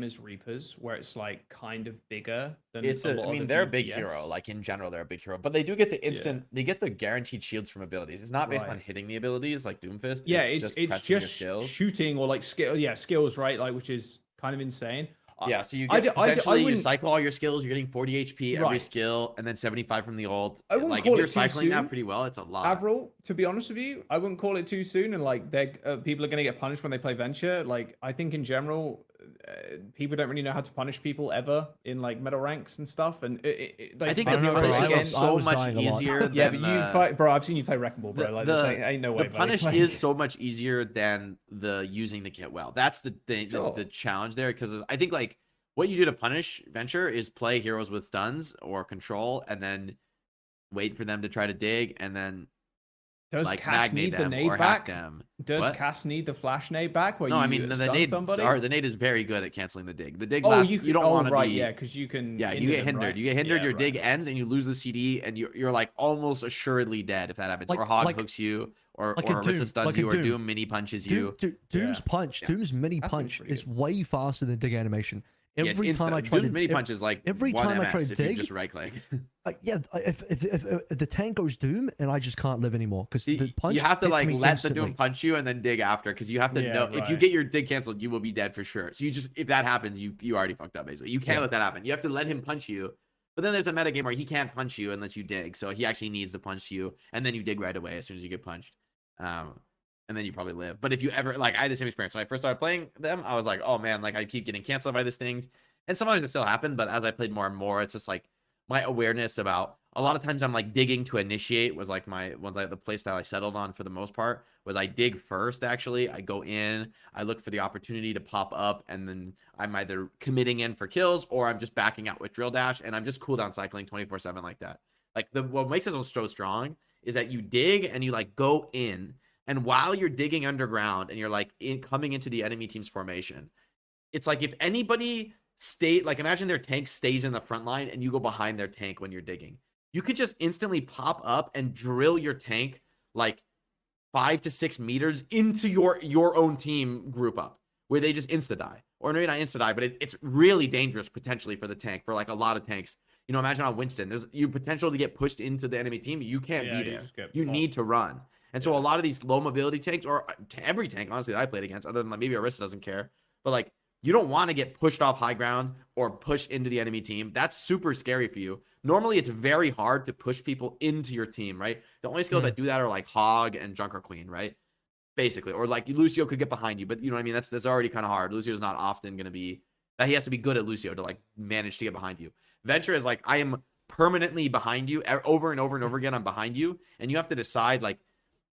as Reapers, where it's like kind of bigger than It's a a, lot I of mean, the they're a big DPS. hero. Like in general, they're a big hero, but they do get the Yeah, instant. They get the guaranteed shields from abilities. It's not based on right. hitting the abilities like Doomfist. Yeah, It's it's just it's pressing your just skills. shooting or like skill. Yeah, skills, right? Like, which is kind of insane. I Yeah, so you I get I potentially you wouldn't. cycle all your skills. You're getting 40 HP every Right. skill, and then 75 from the ult. I wouldn't Like if call you're it too cycling that soon, pretty well, it's a lot. Avril. To be honest with you, I wouldn't call it too soon. And like, they people are gonna get punished when they play Venture. Like, I think in general, people don't really know how to punish people ever in like middle ranks and stuff. And I like think I the don't know, bro. punish punish I is again. was I so was much dying a lot. easier Yeah, than but you fight, bro. I've seen you play Wrecking Ball, bro. Like, this ain't no way, the buddy. punish Like, is so much easier than the using the kit well. That's the thing, sure. the challenge there, because I think like what you do to punish Venture is play heroes with stuns or control, and then wait for them to try to dig, and then Does like Cass magnate need the them nade or hack back? them. Does What? Cass need the flash nade back where No, you I mean the stun nade. somebody? Sorry, the nade is very good at canceling the dig. The dig Oh, lasts. you You can. don't Oh, want to right, be. yeah, because you can. Yeah, you hinder get them, hindered. right? You get hindered. Yeah, Your right. dig ends, and you lose the CD, and you're like almost assuredly dead if that happens. Like- Or Hog like- hooks you, or like a Orisa Doom, stuns like a you, or Doom. Doom mini punches you. Doom's Yeah. punch, Yeah. Doom's mini That seems punch pretty is good. way faster than dig animation. Yeah, it's Every time I instant. try Doom's to mini punch is like every one time I MS try to if you dig, just right click. if the tank goes Doom and I just can't live anymore because the punch You have to hits like me let the instantly. Doom punch you and then dig after, because you have to Yeah, know if you right. get your dig canceled, you will be dead for sure. So you just, if that happens, you already fucked up basically. You can't Yeah. let that happen. You have to let him punch you. But then there's a meta game where he can't punch you unless you dig. So he actually needs to punch you, and then you dig right away as soon as you get punched. And then you probably live. But if you ever, like, I had the same experience when I first started playing them. I was like, oh man, like I keep getting canceled by these things, and sometimes it still happened. But as I played more and more, it's just like my awareness about, a lot of times I'm like digging to initiate was like the play style I settled on for the most part. Was I dig first, actually. I go in, I look for the opportunity to pop up, and then I'm either committing in for kills or I'm just backing out with drill dash, and I'm just cooldown cycling 24/7 like that. Like what makes us so strong is that you dig and you like go in, and while you're digging underground and you're like coming into the enemy team's formation, it's like if anybody like imagine their tank stays in the front line and you go behind their tank when you're digging, you could just instantly pop up and drill your tank like 5 to 6 meters into your own team group up, where they just insta die, or maybe not insta die, but it's really dangerous potentially for the tank, for like a lot of tanks. You know, imagine on Winston, there's you potential to get pushed into the enemy team. You can't be there. You need to run. And so a lot of these low mobility tanks, or every tank, honestly, that I played against, other than like maybe Orisa doesn't care, but like you don't want to get pushed off high ground or pushed into the enemy team. That's super scary for you. Normally, it's very hard to push people into your team, right? The only skills that do that are like Hog and Junker Queen, right? Basically, or like Lucio could get behind you, but you know what I mean? That's already kind of hard. Lucio's not often going to be that. He has to be good at Lucio to like manage to get behind you. Venture is like, I am permanently behind you over and over and over again. I'm behind you, and you have to decide, like,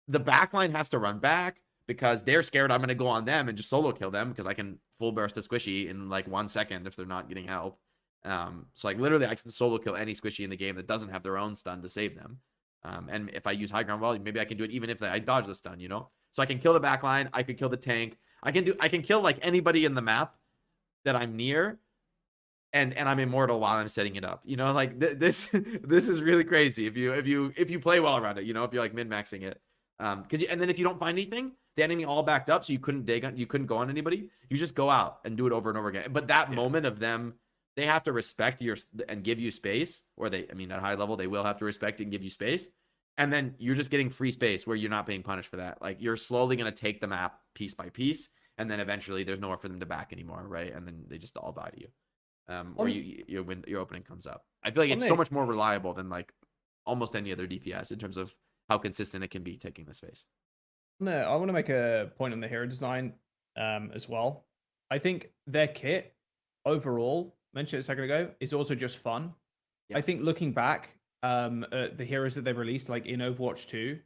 the backline has to run back because they're scared I'm going to go on them and just solo kill them, because I can full burst a squishy in like 1 second if they're not getting help. So like literally I can solo kill any squishy in the game that doesn't have their own stun to save them. And if I use high ground wall, maybe I can do it even if I dodge the stun, you know? So I can kill the backline, I could kill the tank. I can kill like anybody in the map that I'm near, and I'm immortal while I'm setting it up. You know, like this is really crazy if you play well around it, you know, if you're like min-maxing it. And then if you don't find anything, the enemy all backed up, so you couldn't go on anybody, you just go out and do it over and over again. But that moment of them, they have to respect your and give you space, or at high level they will have to respect and give you space, and then you're just getting free space where you're not being punished for that. Like you're slowly going to take the map piece by piece, and then eventually there's nowhere for them to back anymore, right? And then they just all die to you. Or your opening comes up. I feel like it's so much more reliable than like almost any other DPS in terms of how consistent it can be taking the space. No, I want to make a point on the hero design as well. I think their kit overall, mentioned a second ago, is also just fun. Yeah. I think looking back at the heroes that they've released, like in Overwatch 2,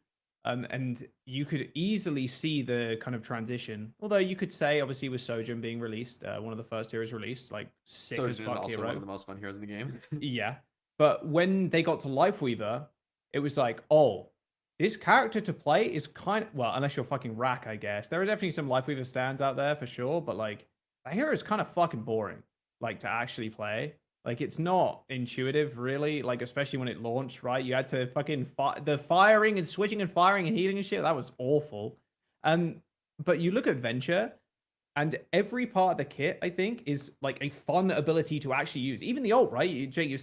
and you could easily see the kind of transition. Although you could say, obviously, with Sojourn being released, one of the first heroes released, like sick as fuck also hero. one of the most fun heroes in the game. Yeah, but when they got to Lifeweaver, it was like, oh, this character to play is kind of, well, unless you're fucking Rack, I guess. There are definitely some Lifeweaver stands out there for sure, but like that hero is kind of fucking boring, like to actually play. Like it's not intuitive, really. Like especially when it launched, right? You had to fucking the firing and switching and firing and healing and shit. That was awful. But you look at Venture, And every part of the kit, I think, is like a fun ability to actually use. Even the ult, right? Jake, you